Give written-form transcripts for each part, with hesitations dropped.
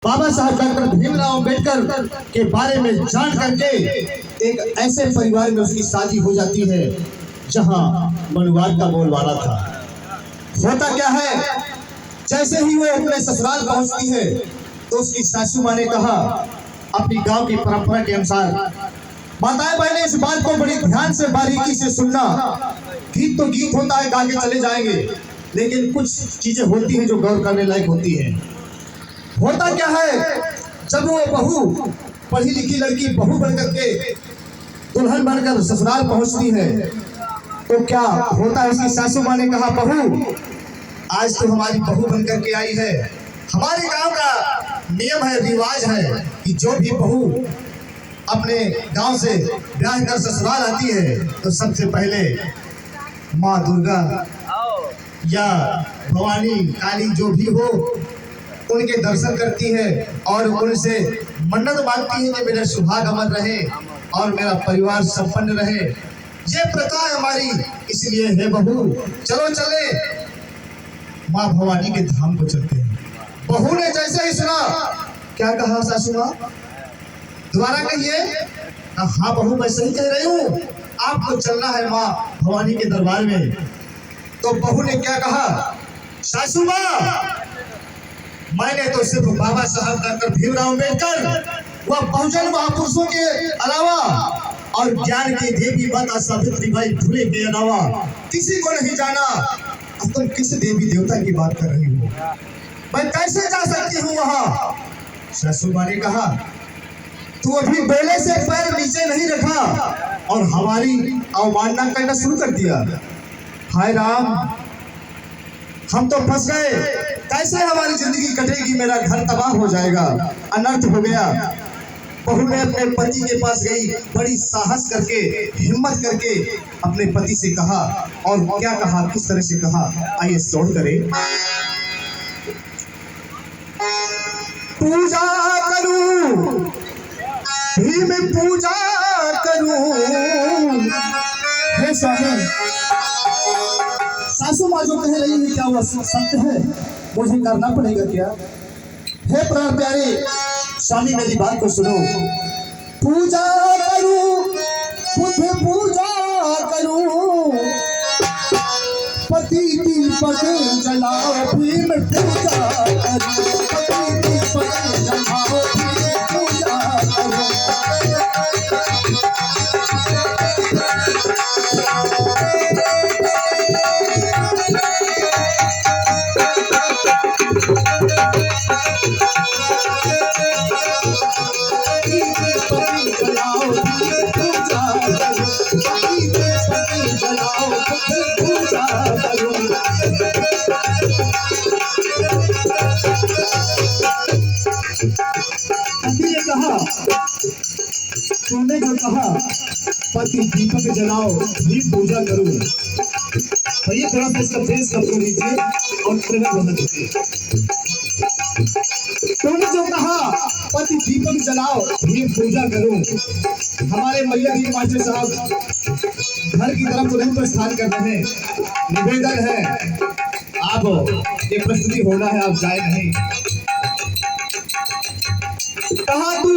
बाबा साहब डॉक्टर भीमराव अंबेडकर के बारे में जान करके एक ऐसे परिवार में उसकी शादी हो जाती है जहां मनुवाद का बोलबाला था। होता क्या है, जैसे ही वो अपने ससुराल पहुंचती है तो उसकी सासू माँ ने कहा अपनी गांव की परंपरा के अनुसार, माताएं बहनें इस बात को बड़ी ध्यान से बारीकी से सुनना, गीत तो गीत होता है, गा के चले जाएंगे, लेकिन कुछ चीजें होती हैं जो गौर करने लायक होती है। होता क्या है, जब वो बहू पढ़ी लिखी लड़की बहू बनकर के दुल्हन बनकर ससुराल पहुंचती है तो क्या होता है, उसकी सासू माँ ने कहा बहू आज तो हमारी बहू बनकर के आई है, हमारे गांव का नियम है, रिवाज है कि जो भी बहू अपने गांव से ब्याह कर ससुराल आती है तो सबसे पहले माँ दुर्गा या भवानी काली जो भी हो उनके दर्शन करती है और उनसे मन्नत मांगती है कि मेरा सुहाग अमर रहे और मेरा परिवार संपन्न रहे। ये प्रथा है हमारी, इसलिए है बहू चलो चले माँ भवानी के धाम को चलते हैं। बहू ने जैसे ही सुना, क्या कहा सासू माँ, दोबारा कहिए। हाँ बहू मैं सही कह रही हूँ, आपको चलना है माँ भवानी के दरबार में। तो बहू ने क्या कहा, सासू माँ मैंने तो सिर्फ बाबा साहब डॉक्टर भीमराव अंबेडकर व बहुजन महापुरुषों के अलावा और ज्ञान के देवी माता सावित्रीबाई फुले के अलावा किसी को नहीं जाना। अब तुम किस देवी देवता की बात कर रही हो, मैं कैसे जा सकती हूँ वहाँ। सासू माँ ने कहा तू अभी बेले से पैर नीचे नहीं रखा और हमारी अवमानना करना शुरू कर दिया। हाय राम, हम तो फंस गए, कैसे हमारी जिंदगी कटेगी, मेरा घर तबाह हो जाएगा, अनर्थ हो गया। बहू ने अपने पति के पास गई, बड़ी साहस करके हिम्मत करके अपने पति से कहा, और क्या कहा, किस तरह से कहा, आइए श्रवण करें। पूजा करूं भीम पूजा करूं, हे स्वामी सासू माँ जो कह रही है क्या वह सत्य है, मुझे करना पड़ेगा क्या। हे प्राण प्यारे स्वामी मेरी बात को सुनो। पूजा करूं बुद्ध पूजा करूं, पति दीपक जलाओ भीम पूजा करूं, पति दीपक जलाओ भीम पूजा करूं। तुमने जो कहा पति दीपक जलाओ भीम पूजा करूं, भैया थोड़ा सा इसका फेस कम कर लीजिए और ट्रेलर बना दीजिए। तुमने जो कहा पति दीपक जलाओ भीम पूजा करूं, हमारे मैया जी मास्टर साहब घर की तरफ तुरंत प्रस्थान कर रहे हैं। निवेदन है आप ये प्रस्तुति होना है, आप जाए नहीं। कहा तू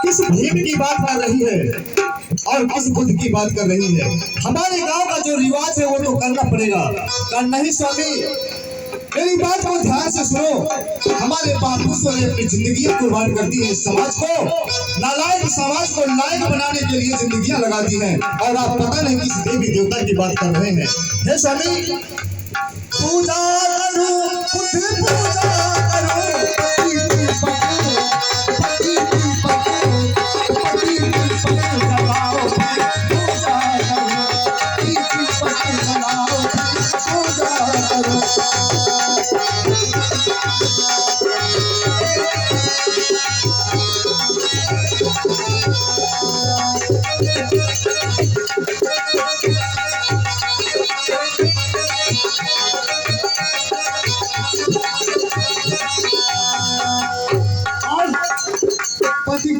किस भीम की बात कर रही है और किस बुद्ध की बात कर रही है, हमारे गांव का जो रिवाज है वो तो करना पड़ेगा। नहीं स्वामी मेरी बात को ध्यान से सुनो, हमारे महापुरुषों ने अपनी जिंदगी कुर्बान कर दी है, समाज को नालायक समाज को लायक बनाने के लिए जिंदगियां लगा दी हैं, और आप पता नहीं किस देवी देवता की बात कर रहे हैं। हे स्वामी पूजा करूं बुद्ध पूजा करूं,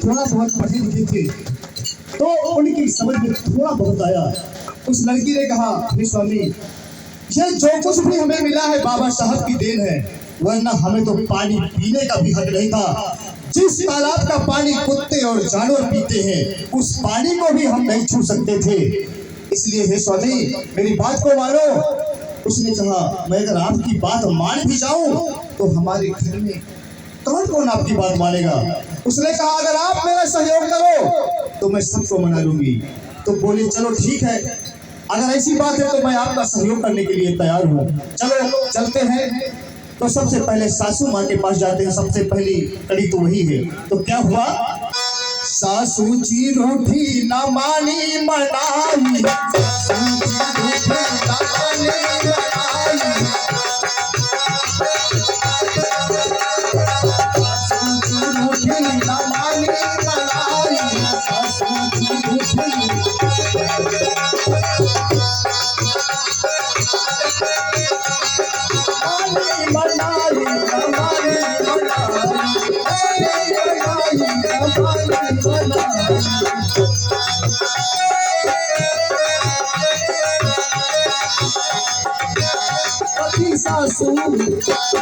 थोड़ा बहुत पढ़ी लिखी थी तो उनकी समझ में थोड़ा बहुत आया। उस लड़की ने कहा स्वामी ये जो कुछ भी हमें मिला है बाबा साहब की देन है, वरना हमें तो पानी पीने का भी हक नहीं था। जिस तालाब का पानी कुत्ते और जानवर पीते हैं, उस पानी को भी हम नहीं छू सकते थे। इसलिए हे स्वामी, मेरी बात को मानो। उसने कहा, मैं अगर आपकी बात मान भी जाऊं तो हमारे घर में कौन कौन आपकी बात मानेगा। उसने कहा, अगर आप मेरा सहयोग करो तो मैं सबको मना लूंगी। तो बोले, चलो ठीक है, अगर ऐसी बात है तो मैं आपका सहयोग करने के लिए तैयार हूँ, चलो चलते हैं। तो सबसे पहले सासू माँ के पास जाते हैं। सबसे पहली कड़ी तो वही है। तो क्या हुआ, सासू जी रूठी न मानी मनाई,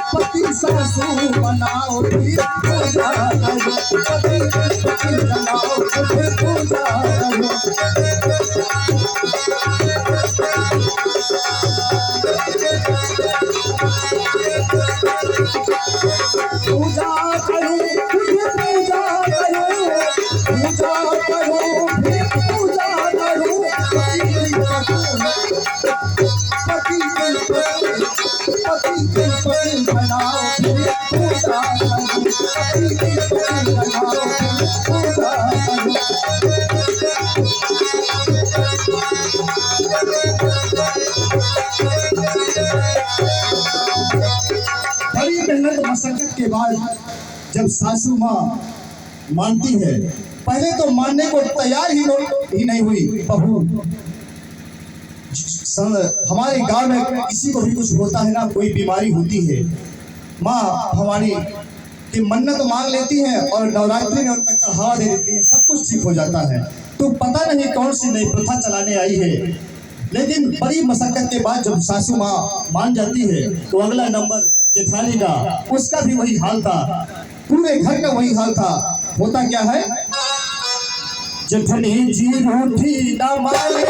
पति सासू बनाओ फिर पूजा करो, पति बनाओ फिर पूजा करो। पूजा करो फिर पूजा करो, पूजा करो फिर पूजा करो। पति बनाओ फिर पूजा करो, पति बनाओ फिर पूजा करो। बड़ी मेहनत मशक्कत के बाद जब सासू माँ मानती है, पहले तो मानने को तैयार ही नहीं हुई बहू। हमारे गांव में किसी को भी कुछ होता है ना, कोई बीमारी होती है, माँ भवानी की मन्नत मांग लेती है और नवरात्रि में उनका चढ़ावा दे देती है, सब कुछ ठीक हो जाता है। तो पता नहीं कौन सी नई प्रथा चलाने आई है, लेकिन बड़ी मशक्कत के बाद जब सासू माँ मान जाती है तो अगला नंबर जेठानी का, उसका भी वही हाल था, पूरे घर का वही हाल था। होता क्या है, जेठनी जी रूठी न माने,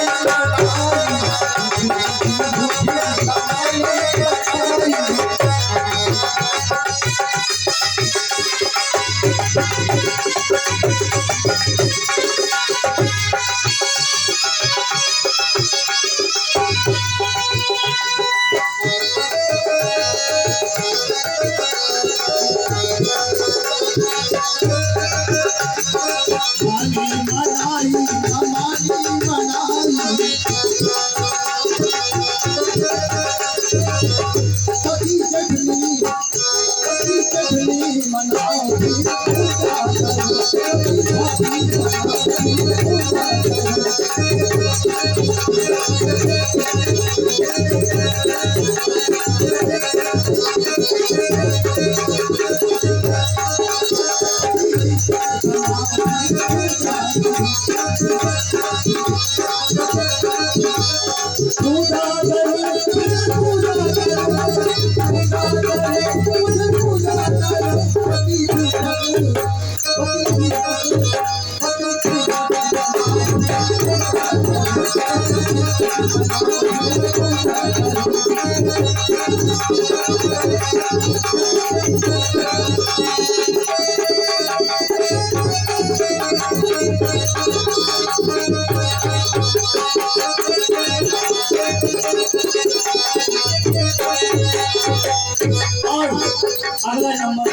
अगला नंबर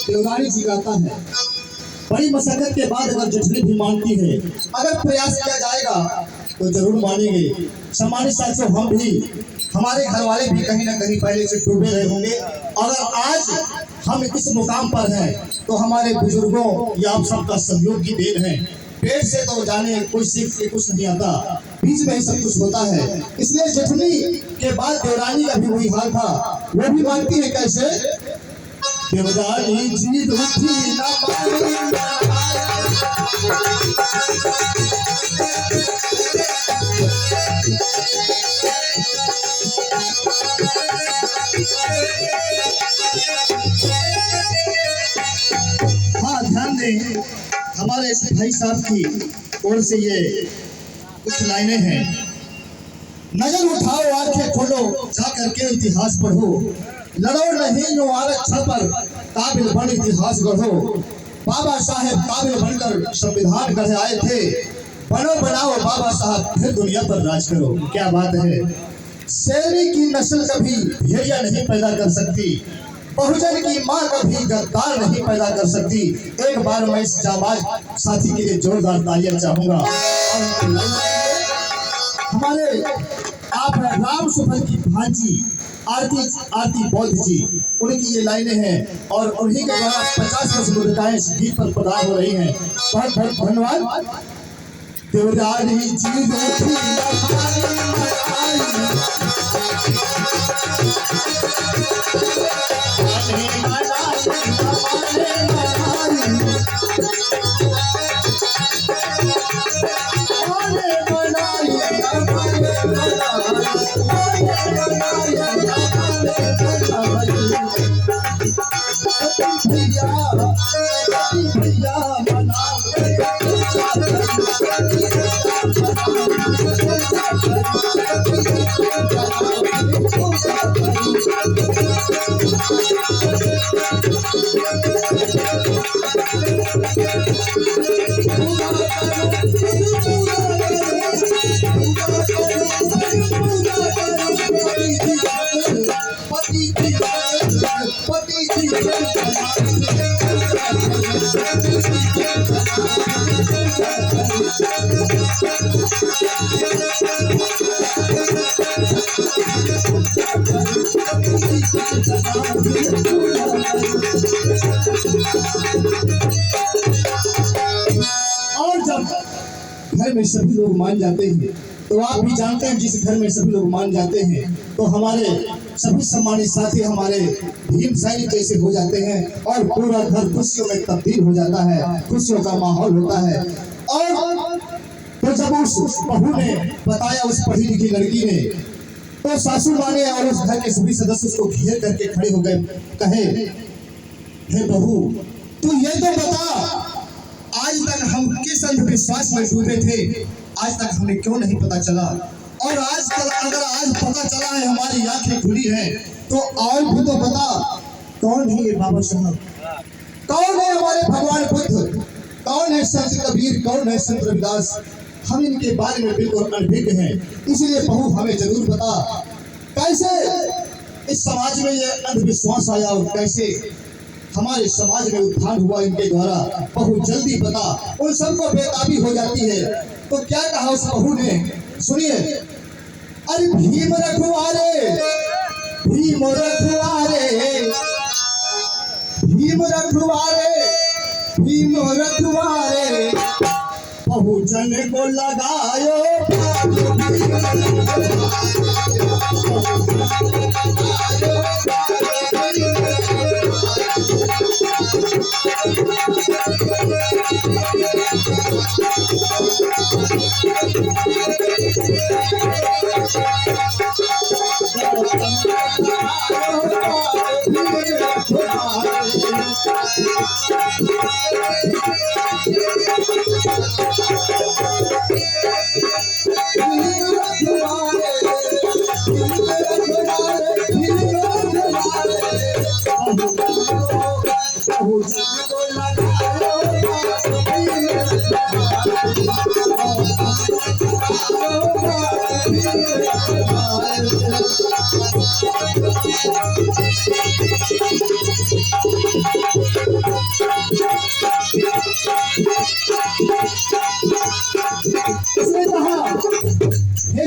देवरानी जी गाता है। बड़ी मशक्कत के बाद अगर जेठनी भी मानती है, अगर प्रयास किया जाएगा तो जरूर मानेंगे। सम्मानित साथियों, हम भी, हमारे घर वाले भी कहीं ना कहीं पहले से डूबे रहे होंगे। अगर आज हम इस मुकाम पर हैं तो हमारे बुजुर्गों या आप सबका सहयोग की देन है। पेट से तो जाने कोई सीख के कुछ नहीं आता, बीच में ही सब कुछ होता है। इसलिए जेठनी के बाद देवरानी का भी वही हाल था। वो भी मानती है कैसे, देवरानी जी रूठी न मानी, लाइनें हमारे इस भाई साहब की ओर से ये कुछ लाइनें हैं। नजर उठाओ, आंखें खोलो, जा करके इतिहास पढ़ो, लड़ो नहीं नो आरक्षण पर, काबिल बन इतिहास गढ़ो। बाबा साहेब काबिल बनकर संविधान गढ़े आए थे, बनो बनाओ बाबा साहब फिर दुनिया पर राज करो। क्या बात है। शेरनी की नस्ल कभी भेड़िया नहीं पैदा कर सकती, बहुजन की माँ कभी गद्दार नहीं पैदा कर सकती। एक बार मैं इस जाबाज साथी के लिए जोरदार तालियां चाहूंगा। हमारे आप राम सुफल की भांजी आरती बौद्ध जी, उनकी ये लाइनें हैं और उन्हीं के द्वारा 50 वर्ष मुद्रिकाएं इस गीत पर प्रदान हो रही हैं। बहुत बहुत धन्यवाद। देवरानी जी और जब घर में सभी लोग मान जाते हैं तो आप भी जानते हैं, जिस घर में सभी लोग मान जाते हैं तो हमारे सभी सम्मानित साथी हमारे भीम सैनिक जैसे हो जाते हैं और पूरा घर खुशियों में तब्दील हो जाता है, खुशियों का माहौल होता है। और तो जब उस बहू ने बताया, उस पढ़ी लिखी लड़की ने, तो सासू माँ ने और उस घर के सभी सदस्य उसको घेर करके खड़े हो गए, कहे, हे बहू तू ये तो बता, आज तक हम किस अंधविश्वास में डूबे थे, आज तक हमें क्यों नहीं पता चला, और आज कल अगर आज पता चला है, हमारी आंखें खुली हैं, तो और भी तो बता, कौन है ये बाबा साहब, कौन है हमारे भगवान बुद्ध, कौन है संत कबीर, कौन है संत रविदास। हम इनके बारे में बिल्कुल अनभिज्ञ हैं, इसलिए बहू हमें जरूर बता, कैसे इस समाज में ये अंधविश्वास आया और कैसे हमारे समाज में उत्थान हुआ इनके द्वारा। बहुत जल्दी बता। उन सबको बेताबी हो जाती है। तो क्या कहा उस बहू ने, सुनिए। अरे भीम रखवारे, भीम रखवारे, भीम रखवारे, भीम रखवारे, बहुजन को लगायो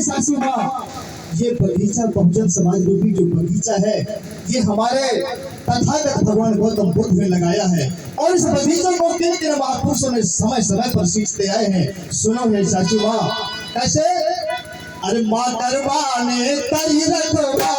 सासू माँ, ये बगीचा बहुजन समाज रूपी जो बगीचा है, ये हमारे तथागत भगवान गौतम बुद्ध ने लगाया है, और इस बगीचे को किन किन महापुरुषों ने समय समय पर सींचते आए हैं। सुनो है सासू माँ, कैसे। अरे माँ दरबाने तरी रखवा,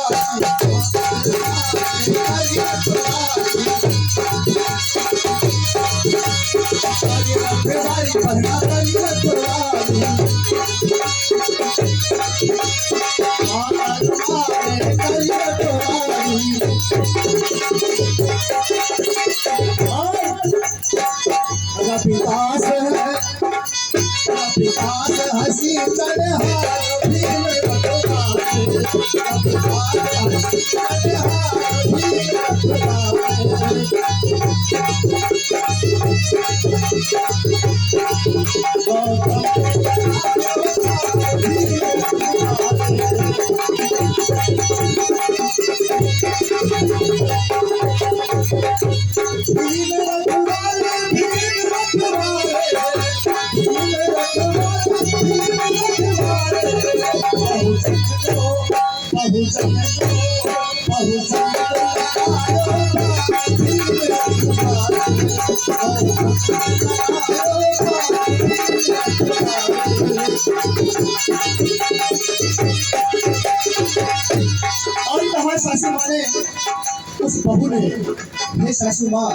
कपितास है कपितास हंसी चढ़हार भीम रघुनाथ कपितास हंसी चढ़हार भीम रघुनाथ और कहा सासू माँ ने उस बहू ने, हे सासू माँ,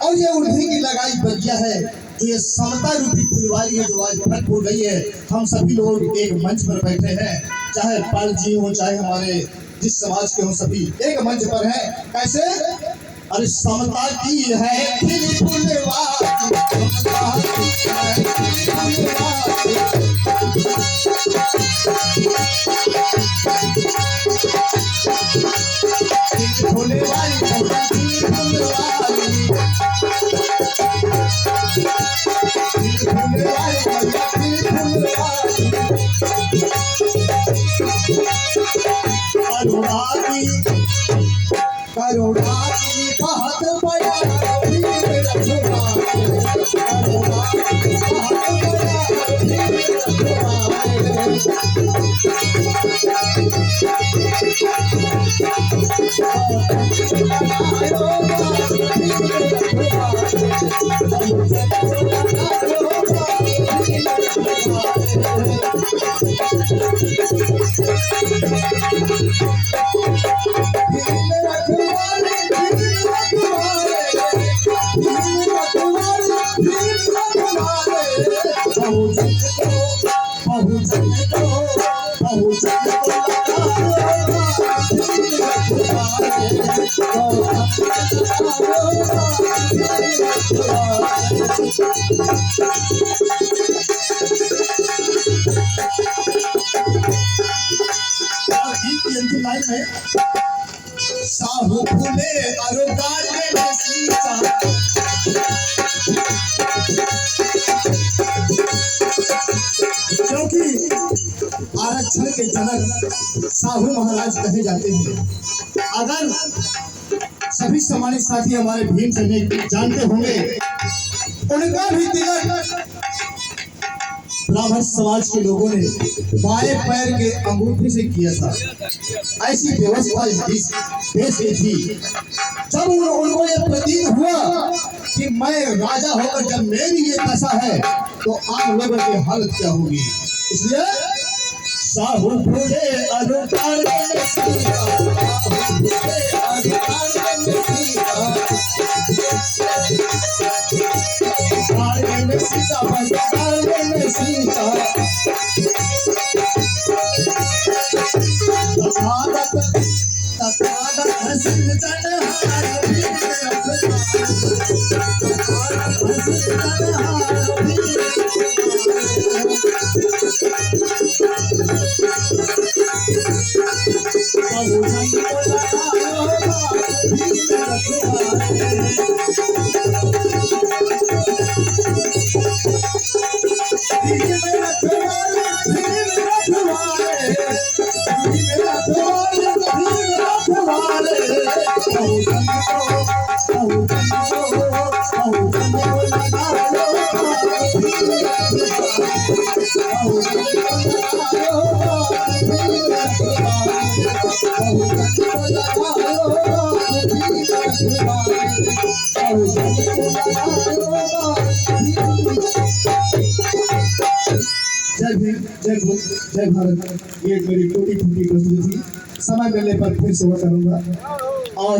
और ये उर्धी की लगाई बगिया है, तो ये समता रूपी फुलवारी है जो आज फट हो गई है। हम सभी लोग एक मंच पर बैठे हैं, चाहे पाल जी हो चाहे हमारे जिस समाज के हो, सभी एक मंच पर हैं। कैसे? अरे समता की है फुलवारी, करुणाकी बहुत बड़ा भीम रघुनाथ करुणाकी बहुत बड़ा भीम साहू फूले अरुगार में सीता क्योंकि आरक्षण के जनक साहू महाराज कहे जाते हैं। अगर सभी सम्मानित साथी हमारे भीम से जानते होंगे, उनका भी तिलक ब्राह्मण समाज के लोगों ने बाएं पैर के अंगूठे से किया था। ऐसी व्यवस्था इस देश में थी। जब उनको ये प्रतीत हुआ कि मैं राजा होकर जब मेरी ये दशा है तो आम लोगों की हालत क्या होगी, इसलिए साहू फूले अरुगार में सीता, साहू फूले अरुगार में सीता, अरुगार में सीता, अरुगार में सीता, तथागत हंसिल चढ़हार भीम रघुनाथ, तथागत हंसिल चढ़हार भीम जय भारत। ये मेरी टूटी फूटी प्रस्तुति थी। समय मिलने पर फिर से करूंगा और